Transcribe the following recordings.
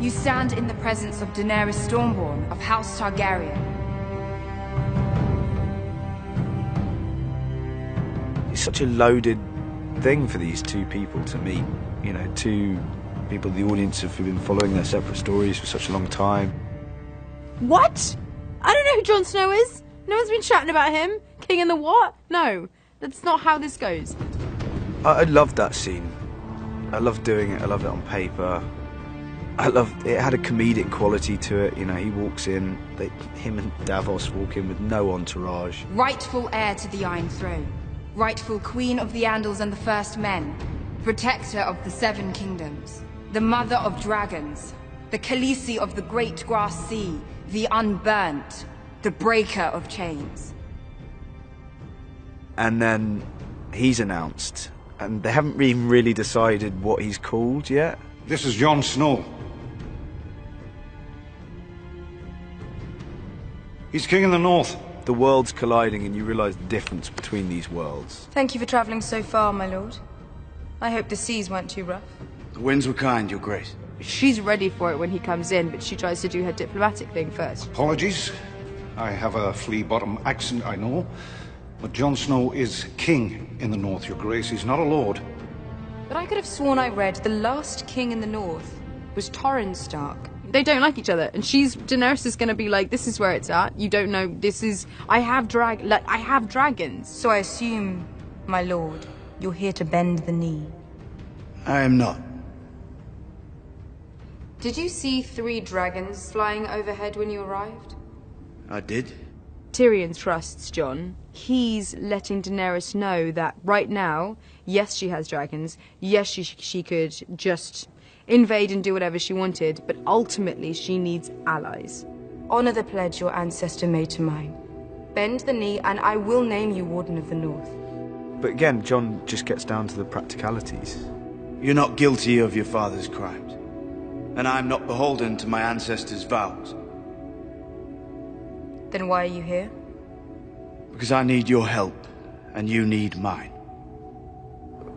You stand in the presence of Daenerys Stormborn of House Targaryen. It's such a loaded thing for these two people to meet. You know, two people in the audience have been following their separate stories for such a long time. What? I don't know who Jon Snow is. No one's been chatting about him. King in the what? No, that's not how this goes. I loved that scene. I loved doing it. I loved it on paper. I loved it. Had a comedic quality to it. You know, he walks in, him and Davos walk in with no entourage. Rightful heir to the Iron Throne. Rightful Queen of the Andals and the First Men. Protector of the Seven Kingdoms. The Mother of Dragons. The Khaleesi of the Great Grass Sea. The Unburnt. The Breaker of Chains. And then he's announced, and they haven't even really decided what he's called yet. This is Jon Snow. He's King in the North. The worlds colliding and you realise the difference between these worlds. Thank you for travelling so far, my lord. I hope the seas weren't too rough. The winds were kind, Your Grace. She's ready for it when he comes in, but she tries to do her diplomatic thing first. Apologies. I have a flea-bottom accent, I know. But Jon Snow is king in the North, Your Grace. He's not a lord. But I could have sworn I read the last king in the North was Torrhen Stark. They don't like each other, and Daenerys is going to be like, this is where it's at. You don't know, I have dragons. So I assume, my lord, you're here to bend the knee. I am not. Did you see 3 dragons flying overhead when you arrived? I did. Tyrion trusts Jon. He's letting Daenerys know that right now, yes, she has dragons. Yes, she could just invade and do whatever she wanted, but ultimately she needs allies. Honor the pledge your ancestor made to mine. Bend the knee, and I will name you Warden of the North. But again, Jon just gets down to the practicalities. You're not guilty of your father's crimes. And I'm not beholden to my ancestors' vows. Then why are you here? Because I need your help, and you need mine.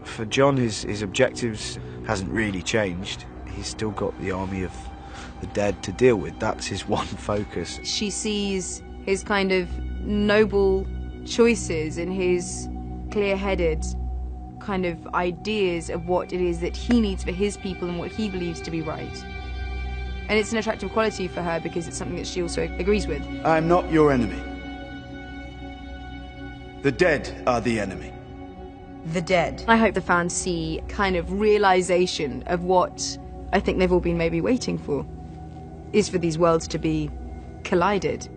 For Jon, his objectives hasn't really changed. He's still got the army of the dead to deal with. That's his one focus. She sees his kind of noble choices and his clear-headed kind of ideas of what it is that he needs for his people and what he believes to be right. And it's an attractive quality for her because it's something that she also agrees with. I'm not your enemy. The dead are the enemy. The dead. I hope the fans see kind of realization of what I think they've all been maybe waiting for, is for these worlds to be collided.